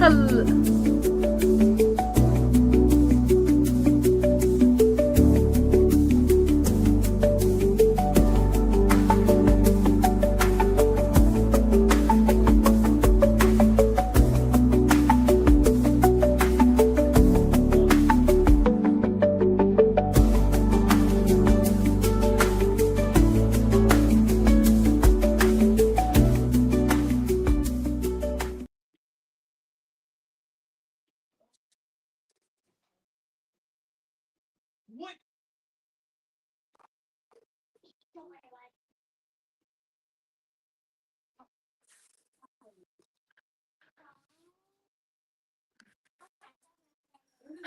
Hello.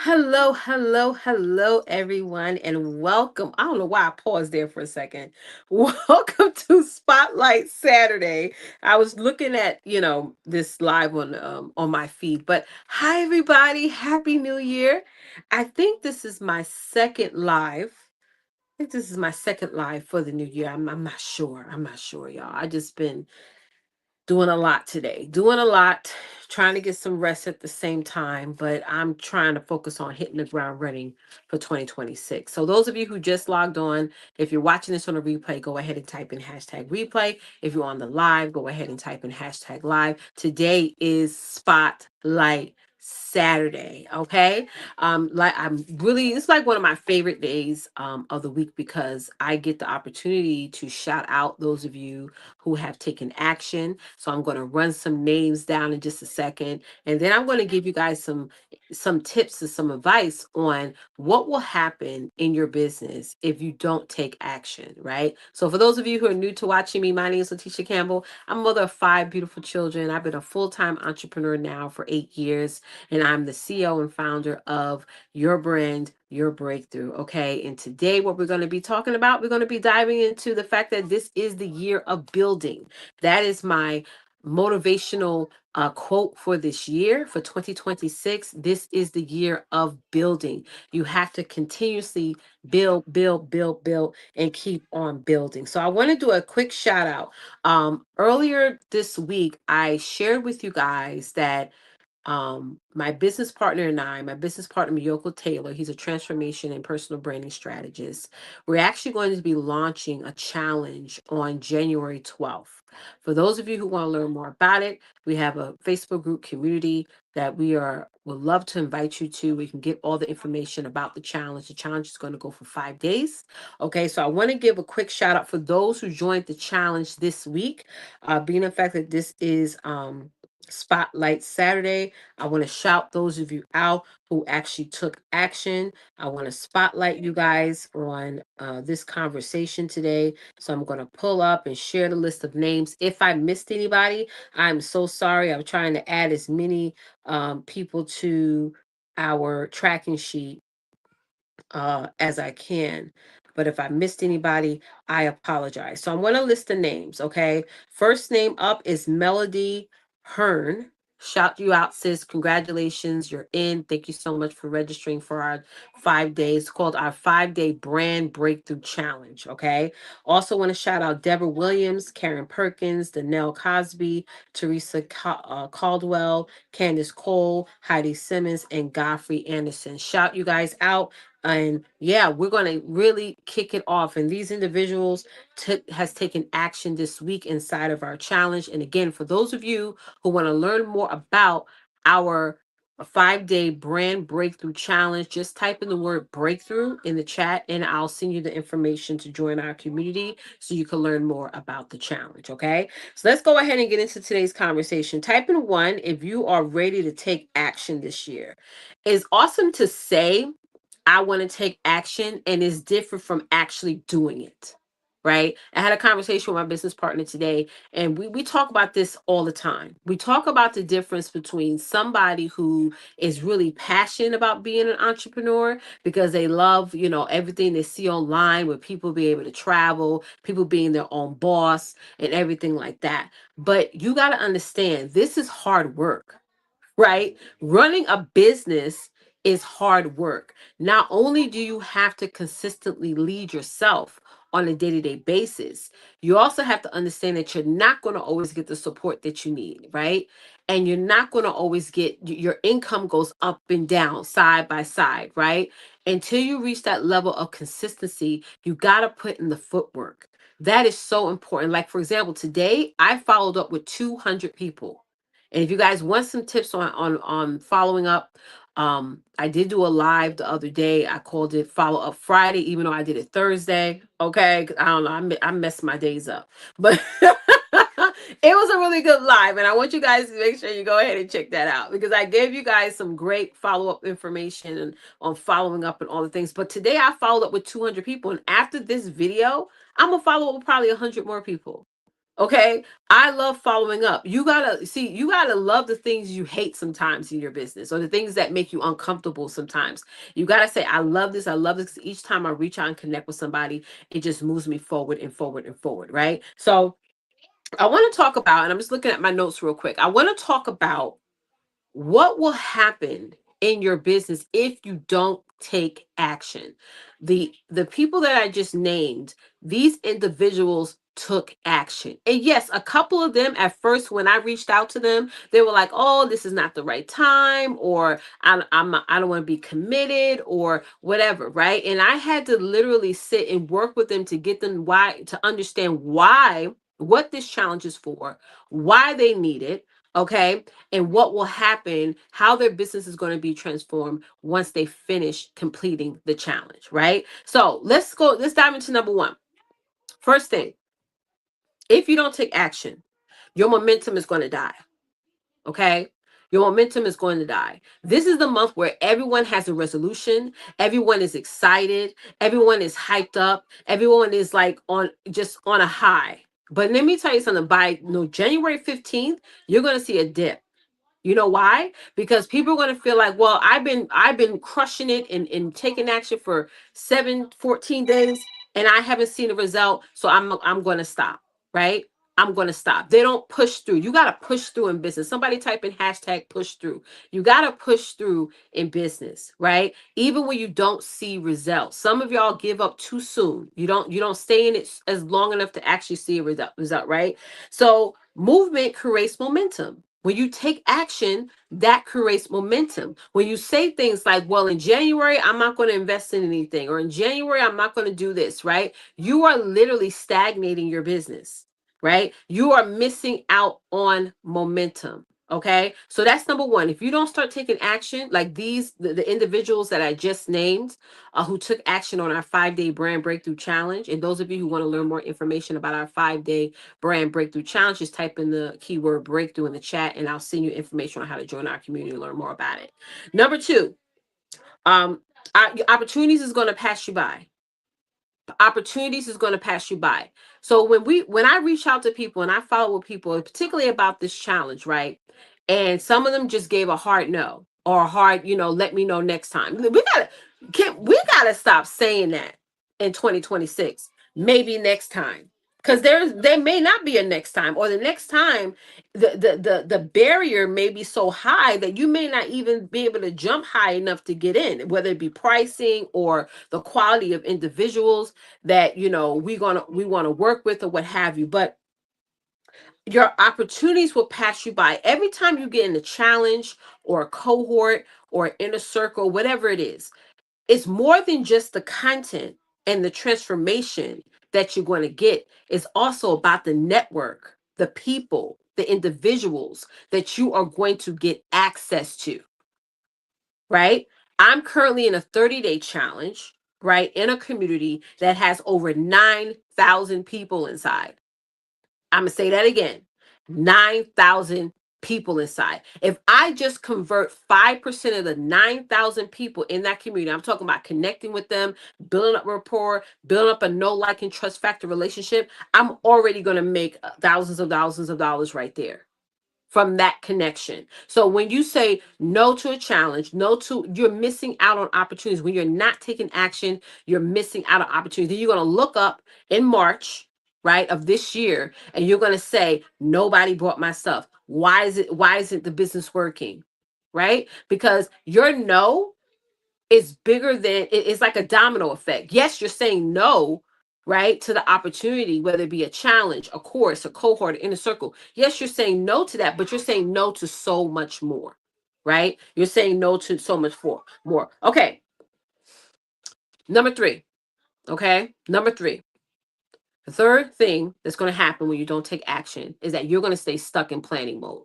Hello, hello, hello, everyone, and welcome. I don't know why I paused there for a second. Welcome to Spotlight Saturday. I was looking at, this live on my feed. But hi, everybody. Happy New Year. I think this is my second live. I think this is my second live for the new year. I'm not sure. I'm not sure, y'all. I just been doing a lot today, doing a lot, trying to get some rest at the same time, but I'm trying to focus on hitting the ground running for 2026. So those of you who just logged on, if you're watching this on a replay, go ahead and type in hashtag replay. If you're on the live, go ahead and type in hashtag live. Today is Spotlight Saturday. Okay. It's like one of my favorite days of the week because I get the opportunity to shout out those of you who have taken action. So I'm going to run some names down in just a second, and then I'm going to give you guys some tips and some advice on what will happen in your business if you don't take action, right? So for those of you who are new to watching me, my name is Letitia Campbell. I'm a mother of 5 beautiful children. I've been a full-time entrepreneur now for 8 years, and I'm the CEO and founder of Your Brand, Your Breakthrough. Okay. And today, what we're going to be talking about, we're going to be diving into the fact that this is the year of building. That is my motivational quote for this year, for 2026. This is the year of building. You have to continuously build, build, build, build, and keep on building. So I want to do a quick shout out. Earlier this week, I shared with you guys that my business partner and my business partner, Miyoko Taylor, he's a transformation and personal branding strategist. We're actually going to be launching a challenge on January 12th. For those of you who want to learn more about it, we have a Facebook group community that would love to invite you to. We can get all the information about the challenge. The challenge is going to go for 5 days. Okay, so I want to give a quick shout out for those who joined the challenge this week, being the fact that this is Spotlight Saturday. I want to shout those of you out who actually took action. I want to spotlight you guys on this conversation today. So I'm going to pull up and share the list of names. If I missed anybody, I'm so sorry. I'm trying to add as many people to our tracking sheet as I can. But if I missed anybody, I apologize. So I'm going to list the names, okay? First name up is Melody Hearn. Shout you out, sis. Congratulations, you're in. Thank you so much for registering for our 5 days. It's called our 5-day brand breakthrough challenge, okay? Also want to shout out Deborah Williams, Karen Perkins, Danelle Cosby, Teresa Caldwell, Candace Cole, Heidi Simmons, and Godfrey Anderson. Shout you guys out. And yeah, we're going to really kick it off. And these individuals has taken action this week inside of our challenge. And again, for those of you who want to learn more about our 5-day brand breakthrough challenge, just type in the word breakthrough in the chat and I'll send you the information to join our community so you can learn more about the challenge. Okay. So let's go ahead and get into today's conversation. Type in 1 if you are ready to take action this year. It's awesome to say I want to take action, and it's different from actually doing it. Right. I had a conversation with my business partner today, and we talk about this all the time. We talk about the difference between somebody who is really passionate about being an entrepreneur because they love, everything they see online with people being able to travel, people being their own boss, and everything like that. But you got to understand, this is hard work, right? Running a business is hard work. Not only do you have to consistently lead yourself on a day-to-day basis. You also have to understand that you're not going to always get the support that you need, right? And you're not going to always get your income goes up and down side by side, right? Until you reach that level of consistency, you got to put in the footwork. That is so important. Like, for example, today I followed up with 200 people. And if you guys want some tips on following up, I did do a live the other day. I called it Follow Up Friday, even though I did it Thursday. Okay, 'cause I don't know. I messed my days up, but it was a really good live, and I want you guys to make sure you go ahead and check that out because I gave you guys some great follow up information and on following up and all the things. But today I followed up with 200 people, and after this video, I'm gonna follow up with probably 100 more people. Okay. I love following up. You gotta see, you gotta love the things you hate sometimes in your business or the things that make you uncomfortable sometimes. You gotta say, I love this. I love this. Each time I reach out and connect with somebody, it just moves me forward and forward and forward. Right. So I want to talk about, and I'm just looking at my notes real quick. I want to talk about what will happen in your business if you don't take action. The people that I just named, these individuals took action. And yes, a couple of them at first when I reached out to them, they were like, "Oh, this is not the right time," or I don't want to be committed or whatever, right? And I had to literally sit and work with them to get them why to understand why what this challenge is for, why they need it, okay? And what will happen, how their business is going to be transformed once they finish completing the challenge, right? So let's dive into number one. First thing, if you don't take action, your momentum is going to die. Okay. Your momentum is going to die. This is the month where everyone has a resolution. Everyone is excited. Everyone is hyped up. Everyone is like on just on a high. But let me tell you something. By January 15th, you're going to see a dip. You know why? Because people are going to feel like, well, I've been crushing it and taking action for 14 days and I haven't seen a result, so I'm going to stop, right? I'm going to stop. They don't push through. You got to push through in business. Somebody type in hashtag push through. You got to push through in business, right? Even when you don't see results. Some of y'all give up too soon. You don't stay in it as long enough to actually see a result, right? So movement creates momentum. When you take action, that creates momentum. When you say things like, well, in January, I'm not going to invest in anything, or in January, I'm not going to do this, right? You are literally stagnating your business, right? You are missing out on momentum. Okay. So that's number one. If you don't start taking action, like the individuals that I just named, who took action on our 5-day brand breakthrough challenge, and those of you who want to learn more information about our 5-day brand breakthrough challenge, just type in the keyword breakthrough in the chat and I'll send you information on how to join our community and learn more about it. Number two, um, opportunities is going to pass you by. Opportunities is going to pass you by. So when I reach out to people and I follow with people, particularly about this challenge, right? And some of them just gave a hard no or a hard, let me know next time. We gotta stop saying that in 2026. Maybe next time. Because there may not be a next time, or the next time the barrier may be so high that you may not even be able to jump high enough to get in, whether it be pricing or the quality of individuals that we want to work with or what have you. But your opportunities will pass you by every time you get in a challenge or a cohort or inner circle, whatever it is. It's more than just the content and the transformation that you're going to get. It's also about the network, the people, the individuals that you are going to get access to, right? I'm currently in a 30-day challenge, right? In a community that has over 9,000 people inside. I'm going to say that again. 9,000 people inside. If I just convert 5% of the 9,000 people in that community, I'm talking about connecting with them, building up rapport, building up a know, like, and trust factor relationship, I'm already going to make thousands of dollars right there from that connection. So when you say no to a challenge, you're missing out on opportunities. When you're not taking action, you're missing out on opportunities. Then you're going to look up in March, right, of this year, and you're going to say, nobody bought my stuff. Why isn't the business working? Right? Because your no is bigger than it's like a domino effect. Yes, you're saying no, right, to the opportunity, whether it be a challenge, a course, a cohort, inner circle. Yes, you're saying no to that, but you're saying no to so much more, right? You're saying no to so much more. Okay. Number three. Okay. Number three. The third thing that's going to happen when you don't take action is that you're going to stay stuck in planning mode,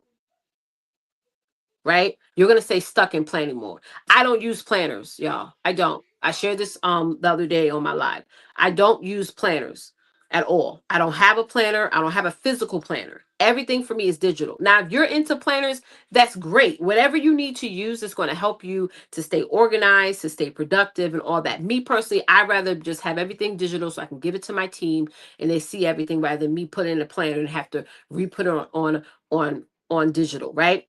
right? You're going to stay stuck in planning mode. I don't use planners, y'all. I don't. I shared this the other day on my live. I don't use planners at all. I don't have a planner. I don't have a physical planner. Everything for me is digital. Now, if you're into planners, that's great. Whatever you need to use is going to help you to stay organized, to stay productive and all that. Me personally, I rather just have everything digital so I can give it to my team and they see everything rather than me put in a planner and have to re-put it on digital, right?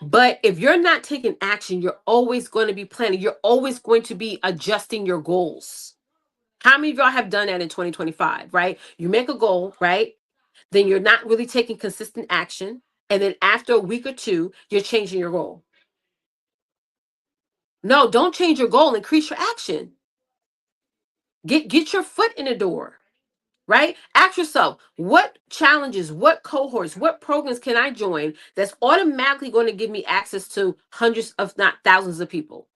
But if you're not taking action, you're always going to be planning. You're always going to be adjusting your goals. How many of y'all have done that in 2025, right? You make a goal, right? Then you're not really taking consistent action. And then after a week or two, you're changing your goal. No, don't change your goal. Increase your action. Get your foot in the door, right? Ask yourself, what challenges, what cohorts, what programs can I join that's automatically going to give me access to hundreds, of not thousands of people?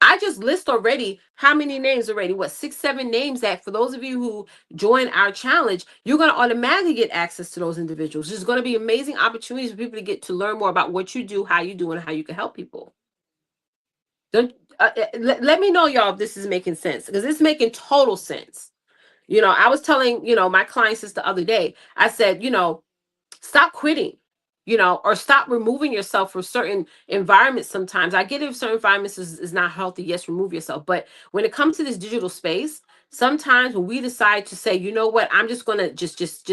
I just list already how many names already, what, 6, 7 names that for those of you who join our challenge, you're going to automatically get access to those individuals. There's going to be amazing opportunities for people to get to learn more about what you do, how you do, and how you can help people. Don't, let me know, y'all, if this is making sense, because it's making total sense. I was telling, my clients this the other day, I said, stop quitting, or stop removing yourself from certain environments. Sometimes I get if certain environments is not healthy, yes, remove yourself. But when it comes to this digital space, sometimes when we decide to say, you know what, I'm just gonna just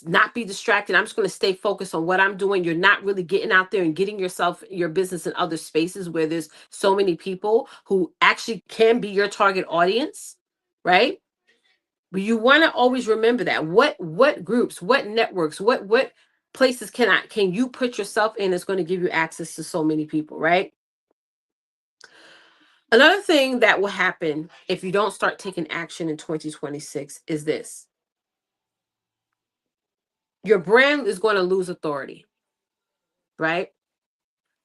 not be distracted. I'm just gonna stay focused on what I'm doing. You're not really getting out there and getting yourself, your business in other spaces where there's so many people who actually can be your target audience, right? But you want to always remember that what groups, what networks, what places can you put yourself in that's going to give you access to so many people, right? Another thing that will happen if you don't start taking action in 2026 is this. Your brand is going to lose authority, right?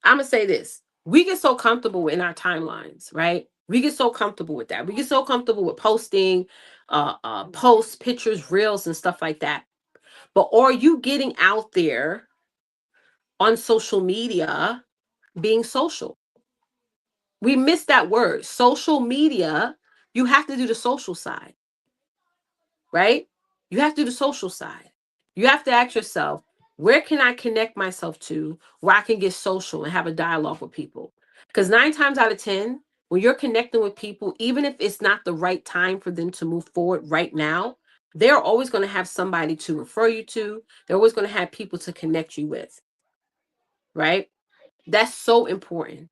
I'm going to say this. We get so comfortable in our timelines, right? We get so comfortable with that. We get so comfortable with posting posts, pictures, reels, and stuff like that. But are you getting out there on social media being social? We miss that word. Social media, you have to do the social side, right? You have to do the social side. You have to ask yourself, where can I connect myself to where I can get social and have a dialogue with people? Because 9 times out of 10, when you're connecting with people, even if it's not the right time for them to move forward right now, they're always going to have somebody to refer you to. They're always going to have people to connect you with, right? That's so important.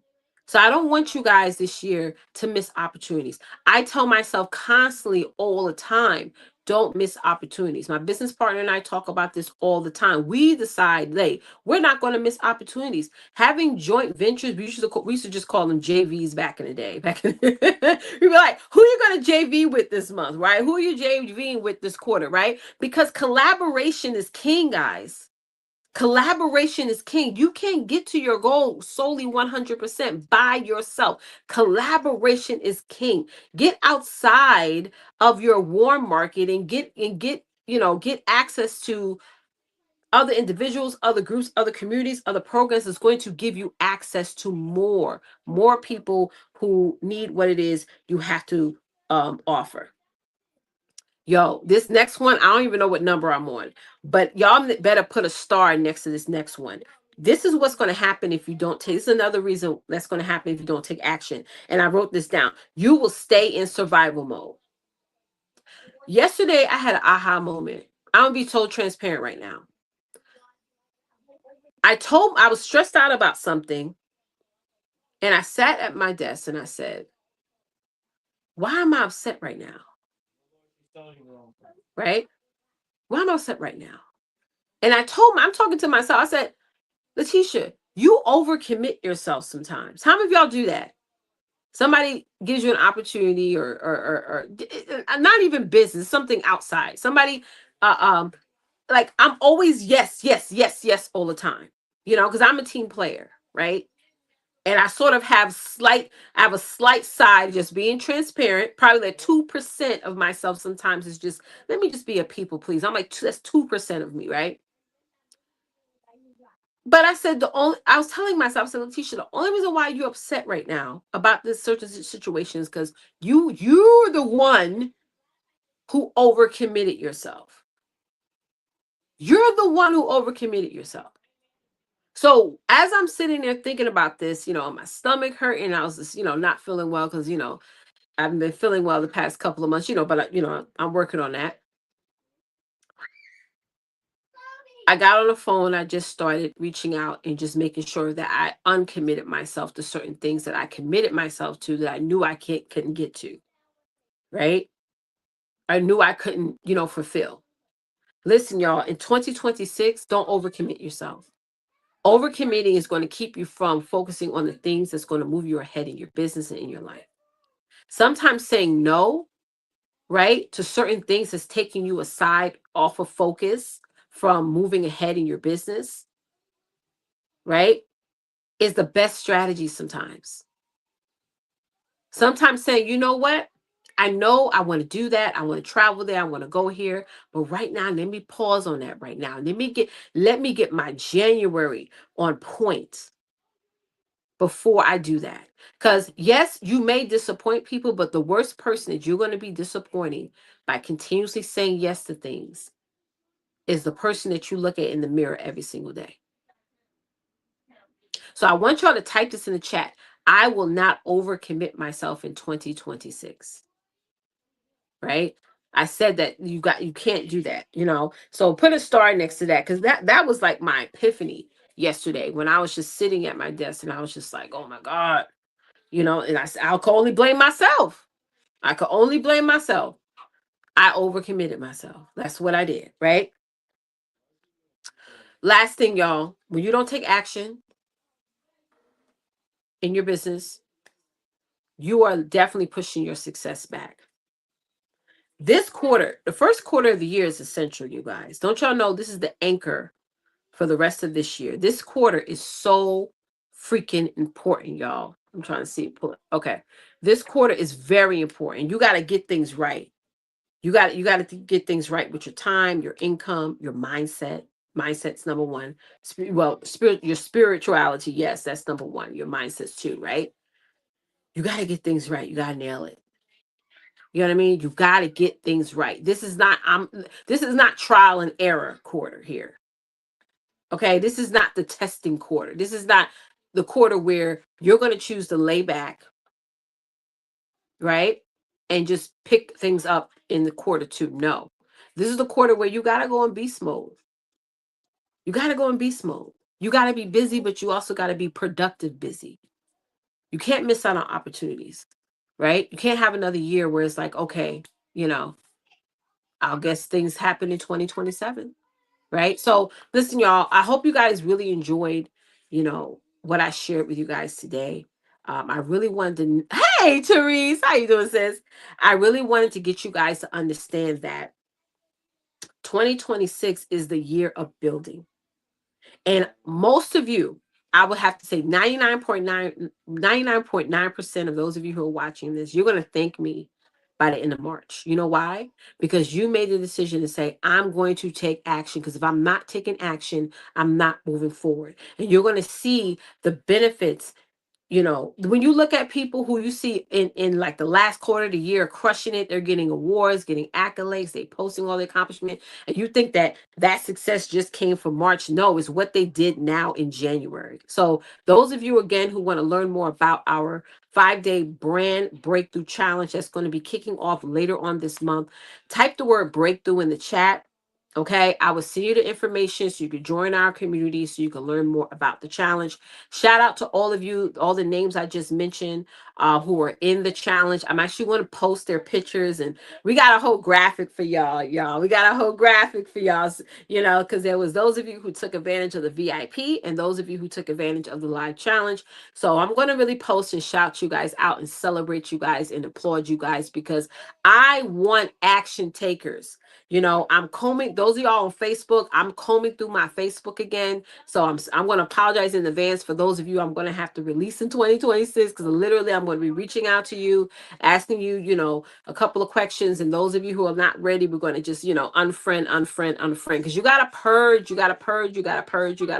So I don't want you guys this year to miss opportunities. I tell myself constantly all the time, don't miss opportunities. My business partner and I talk about this all the time. We decide, we're not going to miss opportunities. Having joint ventures, we used to just call them JVs back in the day. We were like, who are you going to JV with this month, right? Who are you JVing with this quarter, right? Because collaboration is king, guys. Collaboration is king. You can't get to your goal solely 100% by yourself. Collaboration is king. Get outside of your warm market and get access to other individuals, other groups, other communities, other programs that's going to give you access to more people who need what it is you have to offer. Yo, this next one, I don't even know what number I'm on, but y'all better put a star next to this next one. This is what's going to happen if you don't take. This is another reason that's going to happen if you don't take action. And I wrote this down. You will stay in survival mode. Yesterday, I had an aha moment. I'm going to be so transparent right now. I was stressed out about something, and I sat at my desk and I said, why am I upset right now? Right? Why am I upset right now? And I'm talking to myself. I said, Letitia, you overcommit yourself sometimes. How many of y'all do that? Somebody gives you an opportunity, or not even business, something outside. Somebody, uh, um, like I'm always yes, yes, yes, yes all the time. Because I'm a team player, right? And I have a slight side just being transparent. Probably like 2% of myself sometimes is just let me just be a people please. I'm like that's 2% of me, right? But I said I was telling myself, I said, Letitia, the only reason why you're upset right now about this certain situation is because you're the one who overcommitted yourself. You're the one who overcommitted yourself. So as I'm sitting there thinking about this, my stomach hurting, I was just, not feeling well because, I haven't been feeling well the past couple of months, but I'm working on that. I got on the phone. I just started reaching out and just making sure that I uncommitted myself to certain things that I committed myself to that I knew I couldn't get to. Right? I knew I couldn't, fulfill. Listen, y'all, in 2026, don't overcommit yourself. Overcommitting is going to keep you from focusing on the things that's going to move you ahead in your business and in your life. Sometimes saying no, right, to certain things that's taking you aside off of focus from moving ahead in your business, right, is the best strategy sometimes. Sometimes saying, you know what? I know I want to do that. I want to travel there. I want to go here. But right now, let me pause on that right now. Let me get my January on point before I do that. Because yes, you may disappoint people, but the worst person that you're going to be disappointing by continuously saying yes to things is the person that you look at in the mirror every single day. So I want y'all to type this in the chat. I will not overcommit myself in 2026. Right? I said that you can't do that. So put a star next to that because that was like my epiphany yesterday when I was just sitting at my desk and I was just like, oh my God, and I could only blame myself. I could only blame myself. I overcommitted myself. That's what I did, right? Last thing, y'all, when you don't take action in your business, you are definitely pushing your success back. This quarter, the first quarter of the year is essential, you guys. Don't y'all know this is the anchor for the rest of this year? This quarter is so freaking important, y'all. I'm trying to see. Okay. This quarter is very important. You got to get things right. You got to get things right with your time, your income, your mindset. Mindset's number one. Your spirituality, yes, that's number one. Your mindset's too, right? You got to get things right. You got to nail it. You know what I mean? You got to get things right. This is not trial and error quarter here. Okay, this is not the testing quarter. This is not the quarter where you're going to choose to lay back, right? And just pick things up in the quarter two. No. This is the quarter where you got to go in beast mode. You got to go in beast mode. You got to be busy, but you also got to be productive busy. You can't miss out on opportunities, right? You can't have another year where it's like, okay, you know, I'll guess things happen in 2027, right? So listen, y'all, I hope you guys really enjoyed, what I shared with you guys today. I really wanted to, hey, Therese, how you doing, sis? I really wanted to get you guys to understand that 2026 is the year of building. And most of you, I would have to say 99.9% of those of you who are watching this, you're going to thank me by the end of March. You know why? Because you made the decision to say, I'm going to take action. Because if I'm not taking action, I'm not moving forward. And you're going to see the benefits. When you look at people who you see in like the last quarter of the year crushing it, they're getting awards, getting accolades, they posting all the accomplishment, and you think that success just came from March. No, it's what they did now in January. So those of you again who want to learn more about our 5-day brand breakthrough challenge that's going to be kicking off later on this month, type the word breakthrough in the chat. Okay, I will send you the information so you can join our community so you can learn more about the challenge. Shout out to all of you, all the names I just mentioned who are in the challenge. I'm actually going to post their pictures, and we got a whole graphic for y'all. We got a whole graphic for y'all, because there was those of you who took advantage of the VIP and those of you who took advantage of the live challenge. So I'm going to really post and shout you guys out and celebrate you guys and applaud you guys because I want action takers. I'm combing those of y'all on Facebook. I'm combing through my Facebook again. So I'm going to apologize in advance for those of you I'm going to have to release in 2026 because literally I'm going to be reaching out to you, asking you, a couple of questions. And those of you who are not ready, we're going to just, unfriend because you got to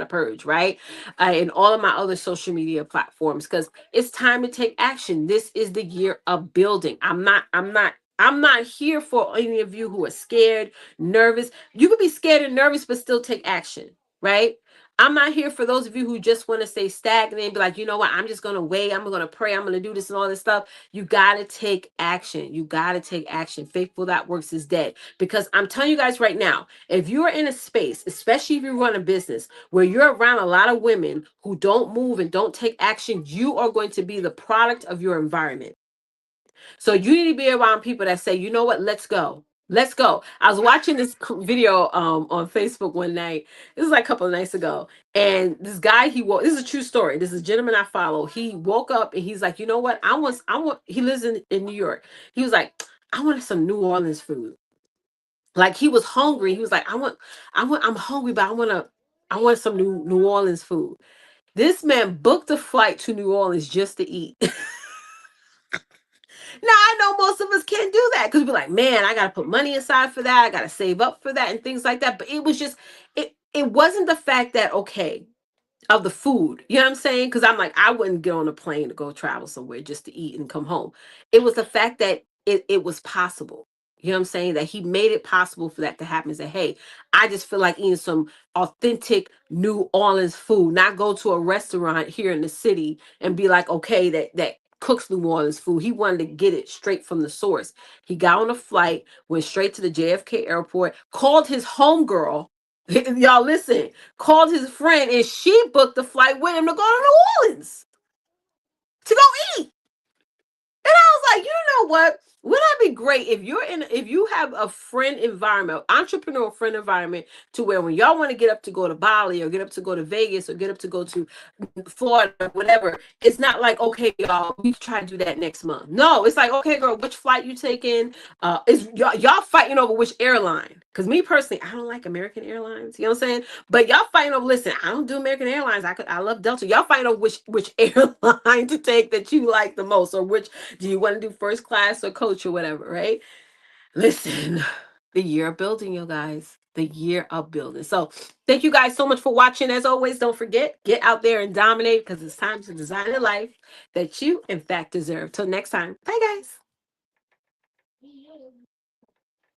purge, right? In all of my other social media platforms because it's time to take action. This is the year of building. I'm not here for any of you who are scared, nervous. You could be scared and nervous, but still take action, right? I'm not here for those of you who just want to stay stagnant and be like, you know what, I'm just going to wait. I'm going to pray. I'm going to do this and all this stuff. You got to take action. You got to take action. Faithful that works is dead. Because I'm telling you guys right now, if you're in a space, especially if you run a business where you're around a lot of women who don't move and don't take action, you are going to be the product of your environment. So you need to be around people that say, you know what, let's go. Let's go. I was watching this video on Facebook one night. This was like a couple of nights ago. And this guy, this is a true story. This is a gentleman I follow. He woke up and he's like, you know what? He lives in New York. He was like, I want some New Orleans food. Like he was hungry. He was like, I'm hungry, but I want some New Orleans food. This man booked a flight to New Orleans just to eat. Now I know most of us can't do that because we're like, man, I gotta put money aside for that. I gotta save up for that and things like that. But it was just, it wasn't the fact that okay, of the food. You know what I'm saying? Because I'm like, I wouldn't get on a plane to go travel somewhere just to eat and come home. It was the fact that it was possible. You know what I'm saying? That he made it possible for that to happen. Say, hey, I just feel like eating some authentic New Orleans food, not go to a restaurant here in the city and be like, okay, that cooks New Orleans food. He wanted to get it straight from the source. He got on a flight, went straight to the JFK airport, called his homegirl. Y'all listen, called his friend and she booked the flight with him to go to New Orleans to go eat. And I was like, you know what? Wouldn't that be great if you have a friend environment, entrepreneur friend environment, to where when y'all want to get up to go to Bali or get up to go to Vegas or get up to go to Florida, or whatever, it's not like, okay, y'all, we try to do that next month. No, it's like, okay, girl, which flight you taking? Is y'all fighting over which airline? Because me personally, I don't like American Airlines. You know what I'm saying? But y'all fighting over. Listen, I don't do American Airlines. I love Delta. Y'all fighting over which airline to take that you like the most, or which do you want to do first class or coach or whatever, right? Listen, the year of building, you guys. The year of building. So thank you guys so much for watching. As always, don't forget, get out there and dominate because it's time to design a life that you, in fact, deserve. Till next time. Bye, guys.